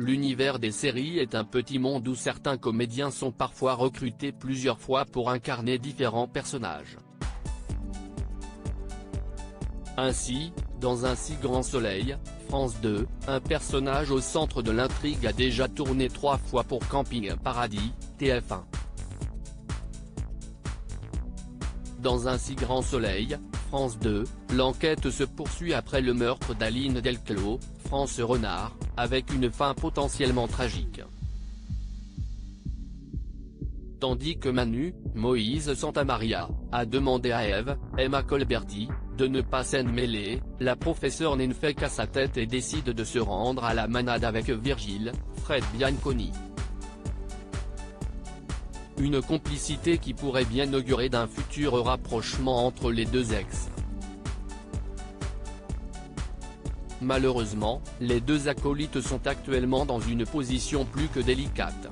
L'univers des séries est un petit monde où certains comédiens sont parfois recrutés plusieurs fois pour incarner différents personnages. Ainsi, dans Un si grand soleil, France 2, un personnage au centre de l'intrigue a déjà tourné 3 fois pour Camping Paradis, TF1. Dans Un si grand soleil, France 2, l'enquête se poursuit après le meurtre d'Aline Delclos, France Renard, avec une fin potentiellement tragique. Tandis que Manu, Moïse Santamaria, a demandé à Eve, Emma Colberti, de ne pas s'en mêler, la professeure ne fait qu'à sa tête et décide de se rendre à la manade avec Virgile, Fred Bianconi. Une complicité qui pourrait bien augurer d'un futur rapprochement entre les deux ex. Malheureusement, les deux acolytes sont actuellement dans une position plus que délicate.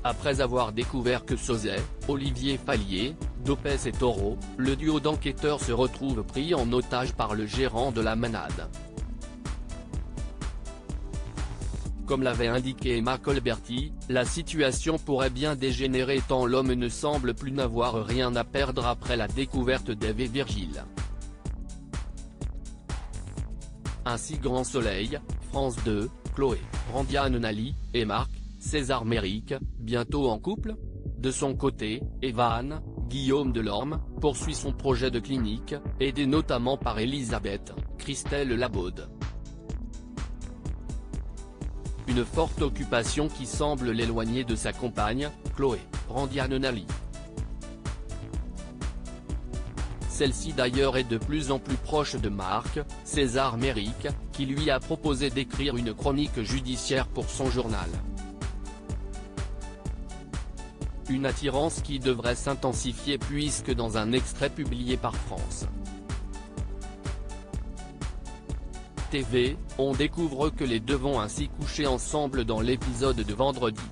Après avoir découvert que Sauzet, Olivier Fallier, Dopes et Taureau, le duo d'enquêteurs se retrouve pris en otage par le gérant de la manade. Comme l'avait indiqué Emma Colberti, la situation pourrait bien dégénérer tant l'homme ne semble plus n'avoir rien à perdre après la découverte d'Eve et Virgile. Un si grand soleil, France 2, Chloé, Randiane Nali, et Marc, César Méric, bientôt en couple? De son côté, Evan, Guillaume Delorme, poursuit son projet de clinique, aidé notamment par Elisabeth, Christelle Labaude. Une forte occupation qui semble l'éloigner de sa compagne, Chloé, Randiane Nali. Celle-ci d'ailleurs est de plus en plus proche de Marc, César Méric, qui lui a proposé d'écrire une chronique judiciaire pour son journal. Une attirance qui devrait s'intensifier puisque dans un extrait publié par France TV, on découvre que les deux vont ainsi coucher ensemble dans l'épisode de vendredi.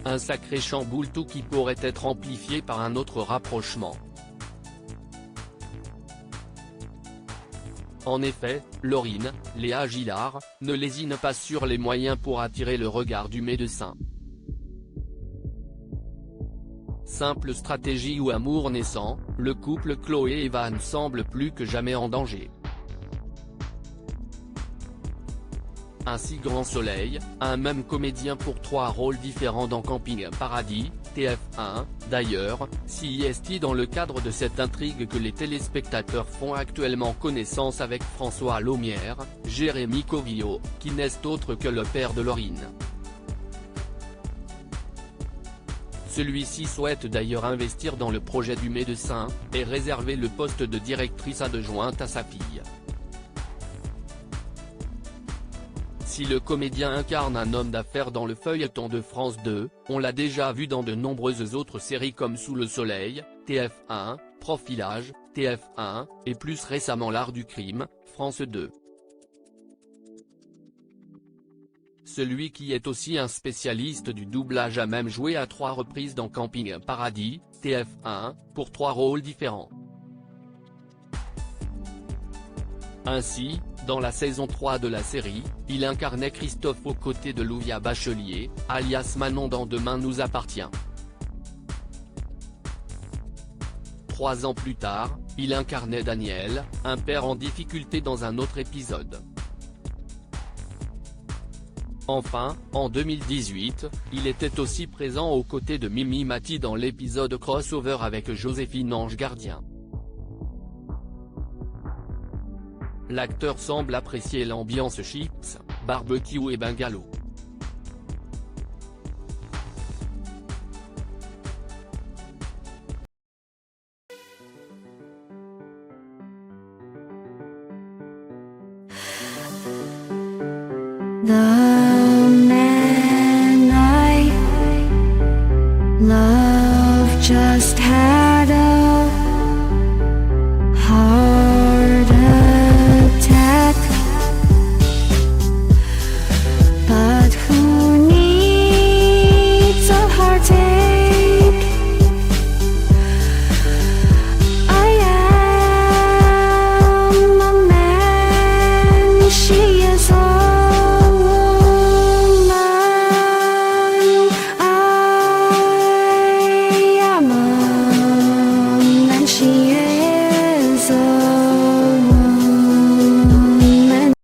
Un sacré chamboule-tout qui pourrait être amplifié par un autre rapprochement. En effet, Laurine, Léa Gillard, ne lésine pas sur les moyens pour attirer le regard du médecin. Simple stratégie ou amour naissant, le couple Chloé et Evan semble plus que jamais en danger. Un si grand soleil, un même comédien pour 3 rôles différents dans Camping Paradis, TF1, d'ailleurs, si est dans le cadre de cette intrigue que les téléspectateurs font actuellement connaissance avec François Laumière, Jérémy Covillo, qui n'est autre que le père de Laurine. Celui-ci souhaite d'ailleurs investir dans le projet du médecin, et réserver le poste de directrice adjointe à sa fille. Si le comédien incarne un homme d'affaires dans le feuilleton de France 2, on l'a déjà vu dans de nombreuses autres séries comme Sous le soleil, TF1, Profilage, TF1, et plus récemment L'art du crime, France 2. Celui qui est aussi un spécialiste du doublage a même joué à 3 reprises dans Camping Paradis, TF1, pour 3 rôles différents. Ainsi, dans la saison 3 de la série, il incarnait Christophe aux côtés de Louvia Bachelier, alias Manon dans Demain nous appartient. 3 ans plus tard, il incarnait Daniel, un père en difficulté dans un autre épisode. Enfin, en 2018, il était aussi présent aux côtés de Mimi Mati dans l'épisode crossover avec Joséphine Ange Gardien. L'acteur semble apprécier l'ambiance chips, barbecue et bungalow. The man I love just had